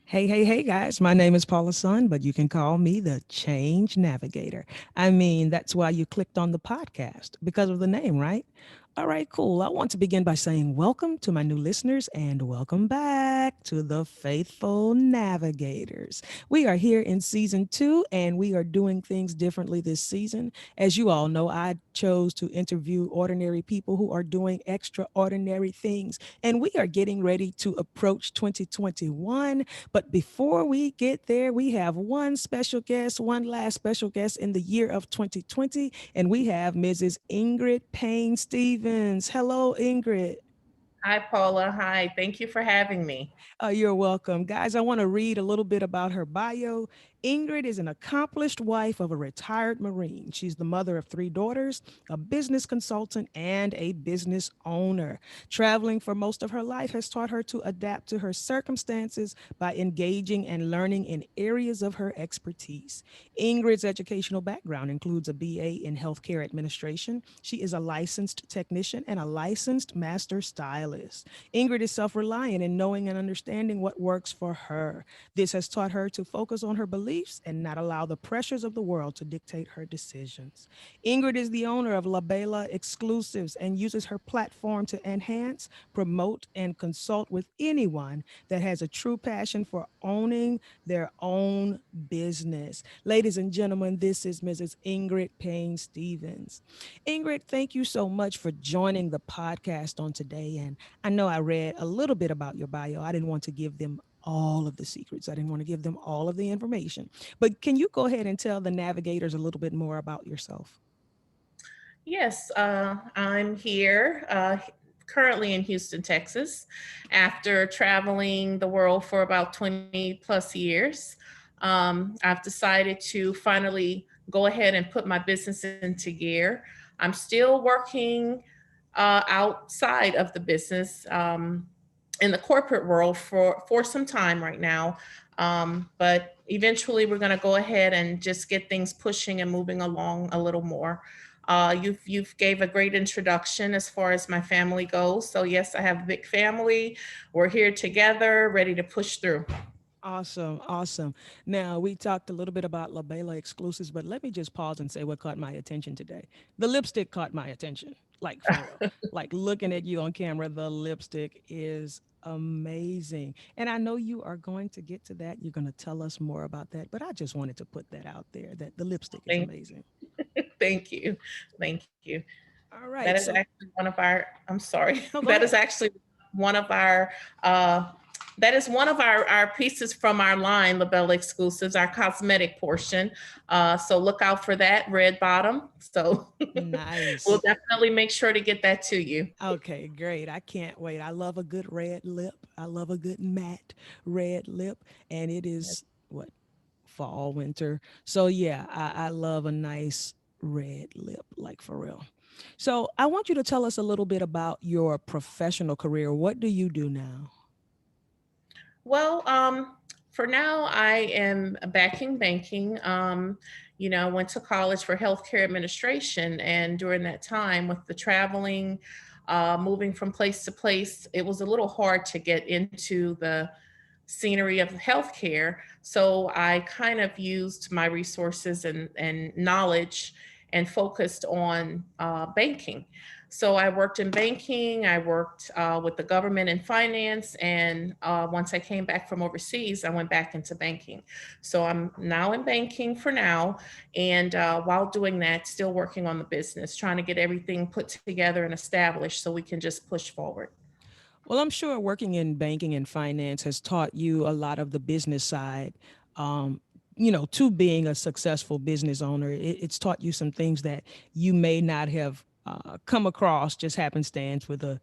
Hey, guys. My name is Paula Sun, but you can call me the Change Navigator. I mean, that's why you clicked on the podcast because of the name, right? All right, cool. I want to begin by saying welcome to my new listeners and welcome back to the Faithful Navigators. We are here in season 2 and we are doing things differently this season. As you all know, I chose to interview ordinary people who are doing extraordinary things, and we are getting ready to approach 2021. But before we get there, we have one special guest, one last special guest in the year of 2020, and we have Mrs. Ingrid Payne-Stevens. Hello, Ingrid. Hi, Paula. Hi. Thank you for having me. You're welcome. Guys, I want to read a little bit about her bio. Ingrid is an accomplished wife of a retired Marine. She's the mother of 3 daughters, a business consultant, and a business owner. Traveling for most of her life has taught her to adapt to her circumstances by engaging and learning in areas of her expertise. Ingrid's educational background includes a BA in healthcare administration. She is a licensed technician and a licensed master stylist. Ingrid is self reliant in knowing and understanding what works for her. This has taught her to focus on her beliefs and not allow the pressures of the world to dictate her decisions. Ingrid is the owner of LaBella Exclusives and uses her platform to enhance, promote, and consult with anyone that has a true passion for owning their own business. Ladies and gentlemen, this is Mrs. Ingrid Payne-Stevens. Ingrid, thank you so much for joining the podcast on today. And I know I read a little bit about your bio. I didn't want to give them all of the secrets. I didn't want to give them all of the information. But can you go ahead and tell the navigators a little bit more about yourself? Yes, I'm here currently in Houston, Texas, after traveling the world for about 20 plus years. I've decided to finally go ahead and put my business into gear. I'm still working outside of the business in the corporate world for some time right now. But eventually, we're going to go ahead and just get things pushing and moving along a little more. You've gave a great introduction as far as my family goes. So yes, I have a big family. We're here together, ready to push through. Awesome, awesome. Now, we talked a little bit about LaBella Exclusives, but let me just pause and say what caught my attention today. The lipstick caught my attention, like for real. Like looking at you on camera, the lipstick is amazing. And I know you are going to get to that. You're going to tell us more about that, but I just wanted to put that out there that the lipstick is Thank, amazing. thank you, thank you. All That right, is so actually one of our. I'm sorry. no, go That is ahead. actually one of our. That is one of our pieces from our line, LaBella Exclusives, our cosmetic portion. So look out for that red bottom. So we'll Nice. definitely make sure to get that to you. Okay, great. I can't wait. I love a good red lip. I love a good matte red lip. And it is what, fall, winter. So yeah, I love a nice red lip, like for real. So I want you to tell us a little bit about your professional career. What do you do now? Well, for now, I am back in banking. I went to college for healthcare administration, and during that time, with the traveling, moving from place to place, it was a little hard to get into the scenery of healthcare. So I kind of used my resources and knowledge and focused on banking. So I worked in banking, I worked with the government in finance, and once I came back from overseas, I went back into banking. So I'm now in banking for now, and while doing that, still working on the business, trying to get everything put together and established so we can just push forward. Well, I'm sure working in banking and finance has taught you a lot of the business side. Um, to being a successful business owner, it's taught you some things that you may not have come across just happenstance with a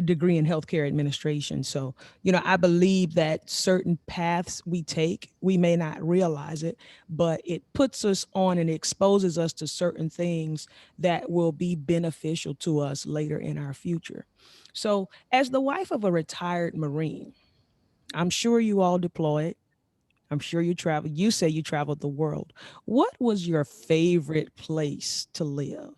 degree in healthcare administration. So, I believe that certain paths we take, we may not realize it, but it puts us on and exposes us to certain things that will be beneficial to us later in our future. So, as the wife of a retired Marine, I'm sure you all deployed. I'm sure you travel. You say you traveled the world. What was your favorite place to live?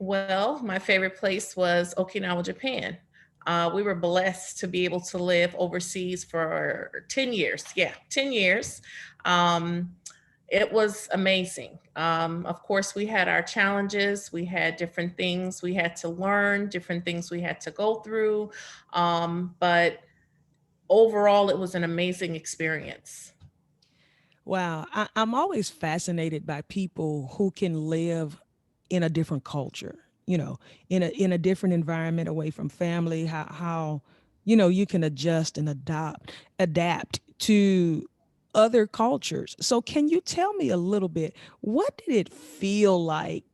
Well, my favorite place was Okinawa, Japan. We were blessed to be able to live overseas for 10 years. Yeah, 10 years. Um, it was amazing. Of course, we had our challenges. We had different things we had to learn, different things we had to go through. But overall, it was an amazing experience. Wow, I'm always fascinated by people who can live in a different culture, in a different environment away from family. How you can adjust and adapt to other cultures. So, can you tell me a little bit? What did it feel like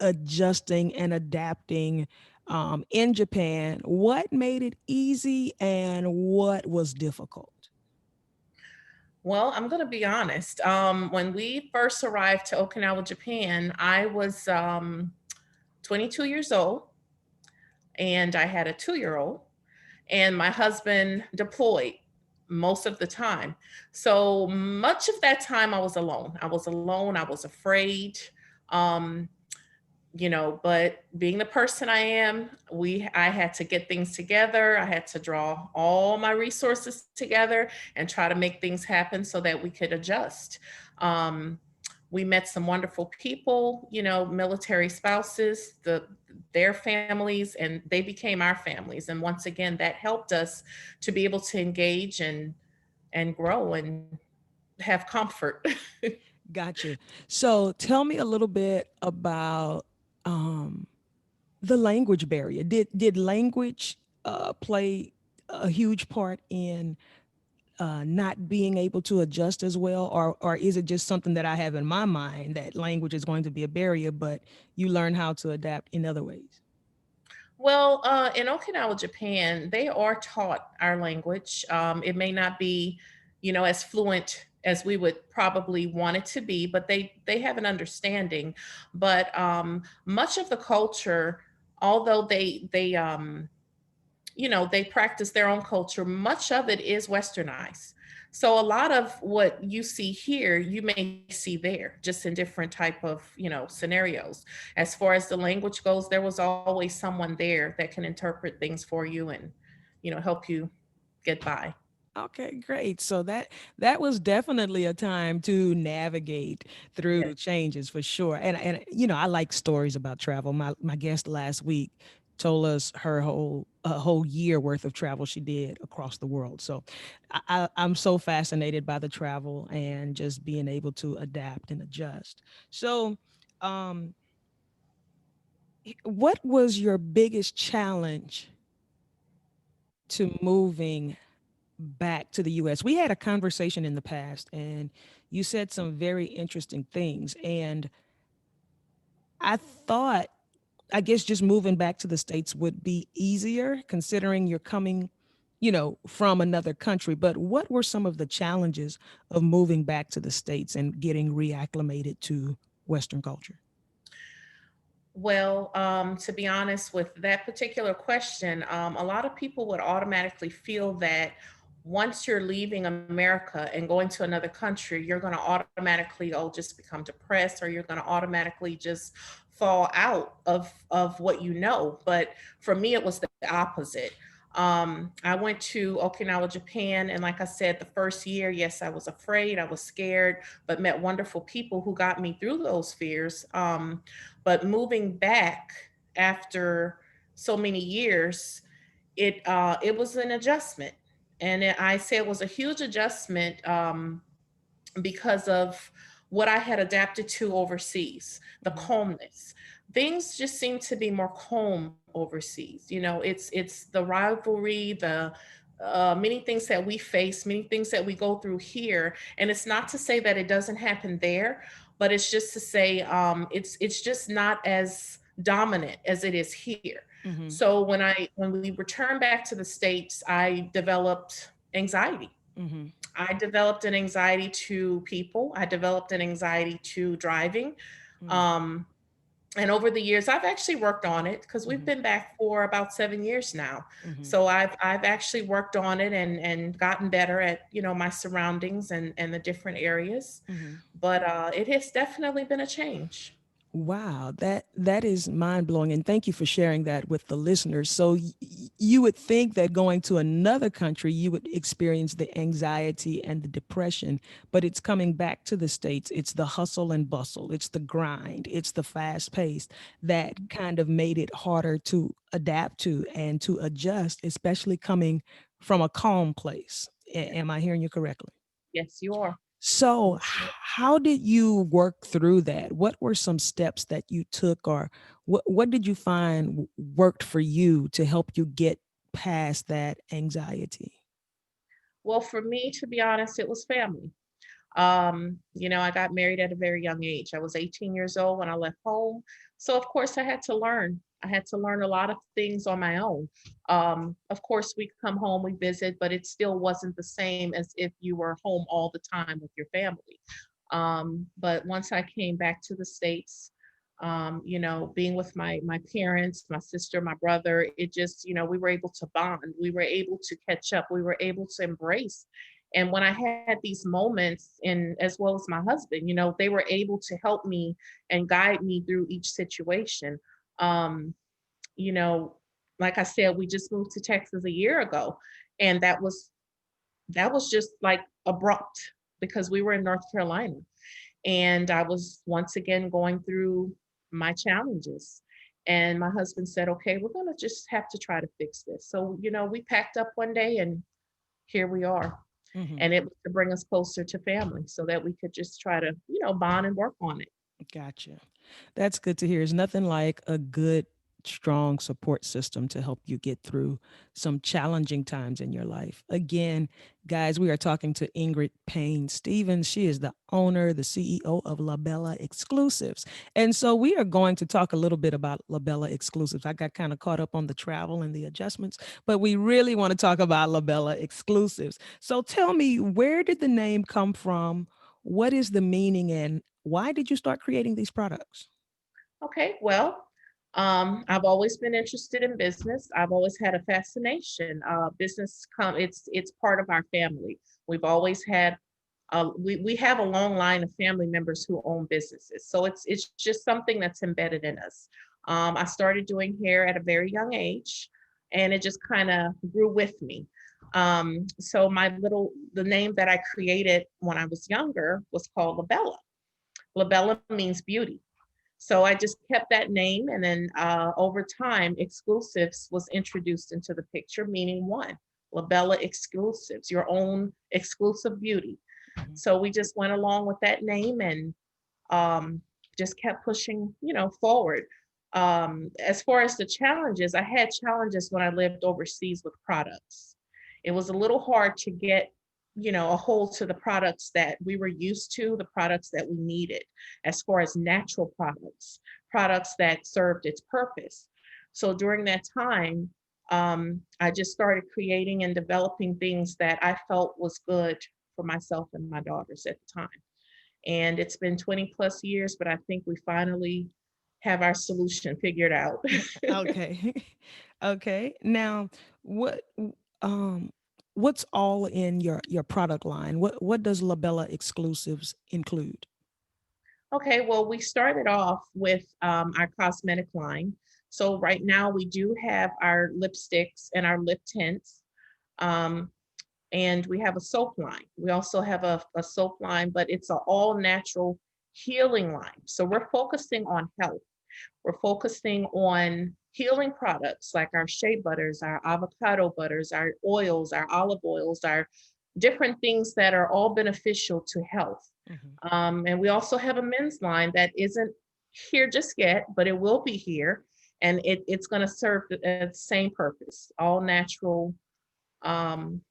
adjusting and adapting in Japan? What made it easy, and what was difficult? Well, I'm going to be honest. When we first arrived to Okinawa, Japan, I was 22 years old and I had a 2 year old, and my husband deployed most of the time. So much of that time I was alone. I was alone. I was afraid. Um, but being the person I am, I had to get things together. I had to draw all my resources together and try to make things happen so that we could adjust. Um, we met some wonderful people, military spouses, their families, and they became our families. And once again, that helped us to be able to engage and grow and have comfort. Gotcha. So tell me a little bit about um, the language barrier. Did language play a huge part in not being able to adjust as well, or is it just something that I have in my mind that language is going to be a barrier, but you learn how to adapt in other ways? Well, in Okinawa, Japan, they are taught our language. It may not be, as fluent as we would probably want it to be, but they have an understanding. But much of the culture, although they practice their own culture, much of it is westernized. So a lot of what you see here, you may see there, just in different type of, scenarios. As far as the language goes, there was always someone there that can interpret things for you and, help you get by. Okay, great. So that was definitely a time to navigate Yeah. through changes for sure. And I like stories about travel. My guest last week told us her whole year worth of travel she did across the world. So I'm so fascinated by the travel and just being able to adapt and adjust. So, um, what was your biggest challenge to moving back to the US? We had a conversation in the past and you said some very interesting things. And I thought, I guess just moving back to the States would be easier considering you're coming, from another country. But what were some of the challenges of moving back to the States and getting reacclimated to Western culture? Well, to be honest with that particular question, a lot of people would automatically feel that once you're leaving America and going to another country, you're going to automatically, just become depressed, or you're going to automatically just fall out of what you know. But for me, it was the opposite. I went to Okinawa, Japan, and like I said, the first year, yes, I was afraid, I was scared, but met wonderful people who got me through those fears. But moving back after so many years, it was an adjustment, and I say it was a huge adjustment, because of what I had adapted to overseas, the Hmm. calmness. Things just seem to be more calm overseas. It's the rivalry, the many things that we face, many things that we go through here, and it's not to say that it doesn't happen there, but it's just to say, it's just not as dominant as it is here. Hmm. So when we returned back to the States, I developed anxiety. Hmm. I developed an anxiety to people. I developed an anxiety to driving. Um, and over the years, I've actually worked on it because we've Hmm. been back for about 7 years now. Hmm. So I've actually worked on it and gotten better at, my surroundings and the different areas. Hmm. But it has definitely been a change. Wow, that is mind blowing, and thank you for sharing that with the listeners. So you would think that going to another country, you would experience the anxiety and the depression, but it's coming back to the States. It's the hustle and bustle, it's the grind, it's the fast pace that kind of made it harder to adapt to and to adjust, especially coming from a calm place. Am I hearing you correctly? Yes, you are. So, Yes, you are. how did you work through that? What were some steps that you took, or what did you find worked for you to help you get past that anxiety? Well, for me, to be honest, it was family. I got married at a very young age. I was 18 years old when I left home. So of course I had to learn. I had to learn a lot of things on my own. Of course we come home, we visit, but it still wasn't the same as if you were home all the time with your family. But once I came back to the States, being with my parents, my sister, my brother, it just, we were able to bond. We were able to catch up. We were able to embrace. And when I had these moments, and as well as my husband, they were able to help me and guide me through each situation. Um, you know, like I said, we just moved to Texas a year ago, and that was just like abrupt because we were in North Carolina, and I was once again going through my challenges. And my husband said, "Okay, we're going to just have to try to fix this." So, we packed up one day and here we are. Hmm. And it was to bring us closer to family so that we could just try to, bond and work on it. Gotcha. That's good to hear. There's nothing like a good, strong support system to help you get through some challenging times in your life. Again, guys, we are talking to Ingrid Payne-Stevens. She is the owner, the CEO of LaBella Exclusives. And so we are going to talk a little bit about LaBella Exclusives. I got kind of caught up on the travel and the adjustments, but we really want to talk about LaBella Exclusives. So tell me, where did the name come from? What is the meaning, and why did you start creating these products? Okay, well, I've always been interested in business. I've always had a fascination. It's part of our family. We've always had we have a long line of family members who own businesses, so it's just something that's embedded in us. I started doing hair at a very young age, and it just kind of grew with me. So the name that I created when I was younger was called LaBella. LaBella means beauty. So I just kept that name, and then over time, exclusives was introduced into the picture, meaning one. LaBella Exclusives, your own exclusive beauty. Mhm. So we just went along with that name and just kept pushing, forward. As far as the challenges, I had challenges when I lived overseas with products. It was a little hard to get, a hold to the products that we were used to, the products that we needed, as far as natural products that served its purpose. So during that time, I just started creating and developing things that I felt was good for myself and my daughters at the time. And it's been 20 plus years, but I think we finally have our solution figured out. Okay. Okay. Now, what um what's all in your product line? What does Labella Exclusives include? Okay, well, we started off with our cosmetic line. So right now we do have our lipsticks and our lip tints. Um, and we have a soap line. We also have a soap line, but it's an all natural healing line. So we're focusing on health. We're focusing on healing products like our shea butters, our avocado butters, our oils, our olive oils, our different things that are all beneficial to health. Mhm. And we also have a men's line that isn't here just yet, but it will be here. And it's going to serve the same purpose, all natural um,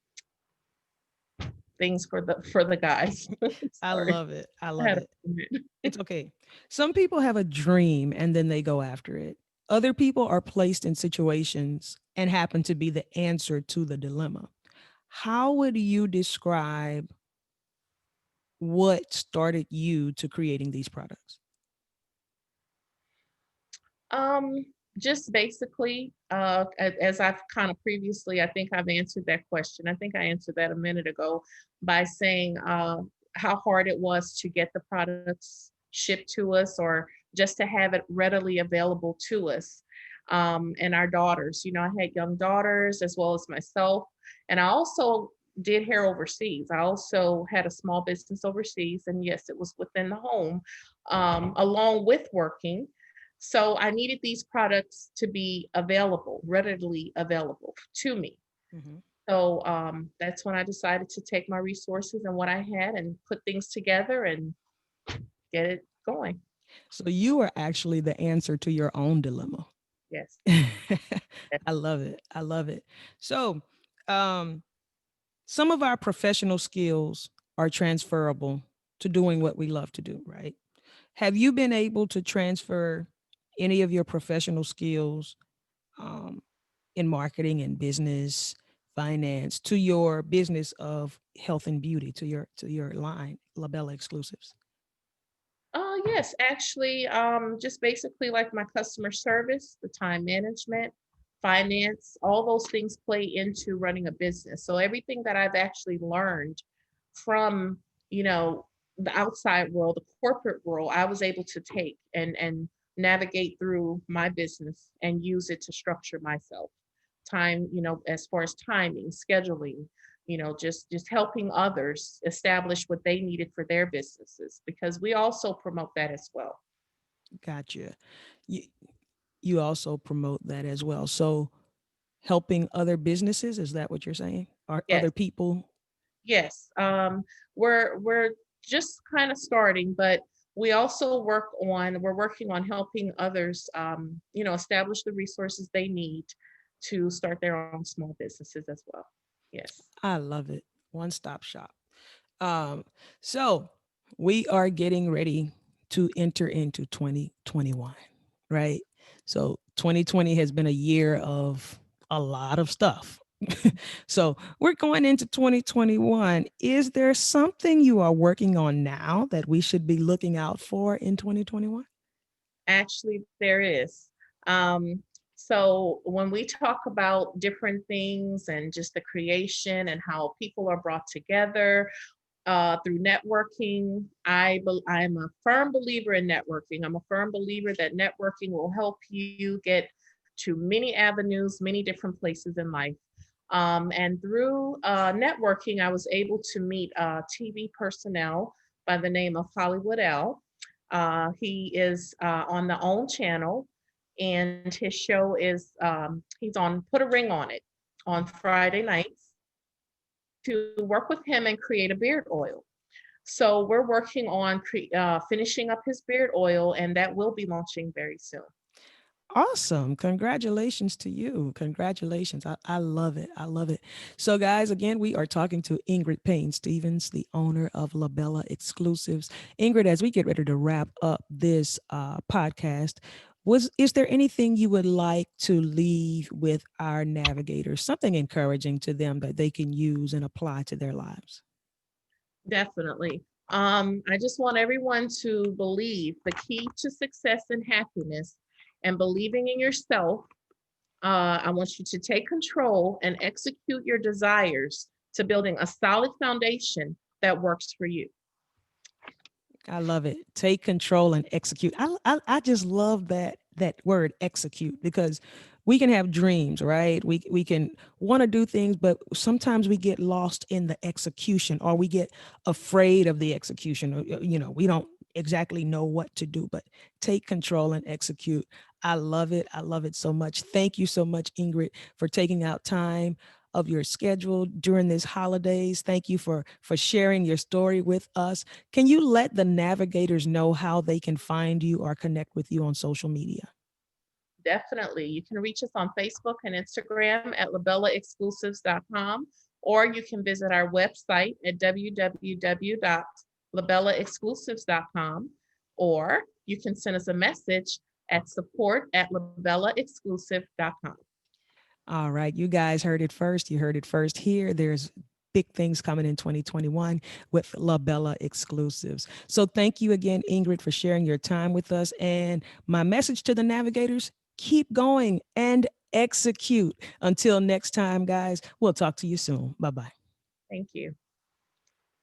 things for the guys. I Sorry, love it. I I love had a it. moment. It's okay. Some people have a dream and then they go after it. Other people are placed in situations and happen to be the answer to the dilemma. How would you describe what started you to creating these products? Um, just basically, as I've kind of previously, I think I've answered that question. I think I answered that a minute ago by saying how hard it was to get the products shipped to us or just to have it readily available to us. And our daughters, I had young daughters as well as myself. And I also did hair overseas. I also had a small business overseas. And yes, it was within the home, along with working. So I needed these products to be available, readily available to me. Hmm. So that's when I decided to take my resources and what I had and put things together and get it going. So you are actually the answer to your own dilemma. Yes. I love it. I love it. So, um, some of our professional skills are transferable to doing what we love to do, right? Have you been able to transfer any of your professional skills um, in marketing and business, finance to your business of health and beauty, to your line, LaBella Exclusives? Yes, actually, just basically like my customer service, the time management, finance, all those things play into running a business. So everything that I've actually learned from, you know, the outside world, the corporate world, I was able to take and navigate through my business and use it to structure myself. Time, as far as timing, scheduling, just helping others establish what they needed for their businesses because we also promote that as well. Gotcha. You, you also promote that as well. So helping other businesses, is that what you're saying? Or Yes, other people? yes. We're just kind of starting, but we're working on helping others, establish the resources they need to start their own small businesses as well. Yes. I love it. One stop shop. Um, so we are getting ready to enter into 2021, right? So 2020 has been a year of a lot of stuff. So we're going into 2021. Is there something you are working on now that we should be looking out for in 2021? Actually, there is. So when we talk about different things and just the creation and how people are brought together through networking, I'm a firm believer in networking. I'm a firm believer that networking will help you get to many avenues, many different places in life. And through networking, I was able to meet TV personnel by the name of Hollywood L. He is on the OWN channel, and his show is he's on Put a Ring on It on Friday nights. To work with him and create a beard oil. So we're working on finishing up his beard oil, and that will be launching very soon. Awesome. Congratulations to you. Congratulations. I love it. I love it. So, guys, again, we are talking to Ingrid Payne-Stevens, the owner of LaBella Exclusives. Ingrid, as we get ready to wrap up this podcast, is there anything you would like to leave with our navigators, something encouraging to them that they can use and apply to their lives? Definitely. I just want everyone to believe the key to success and happiness and believing in yourself. I want you to take control and execute your desires to building a solid foundation that works for you. I love it. Take control and execute. I just love that word execute because we can have dreams, right? We can want to do things, but sometimes we get lost in the execution or we get afraid of the execution. We don't exactly know what to do, but take control and execute. I love it. I love it so much. Thank you so much, Ingrid, for taking out time of your schedule during these holidays. Thank you for sharing your story with us. Can you let the navigators know how they can find you or connect with you on social media? Definitely. You can reach us on Facebook and Instagram at labellaexclusives.com, or you can visit our website at www.labellaexclusives.com, or you can send us a message at support@labellaexclusive.com. All right, you guys heard it first. You heard it first here. There's big things coming in 2021 with LaBella Exclusives. So thank you again, Ingrid, for sharing your time with us. And my message to the navigators, keep going and execute. Until next time, guys, we'll talk to you soon. Bye bye. Thank you.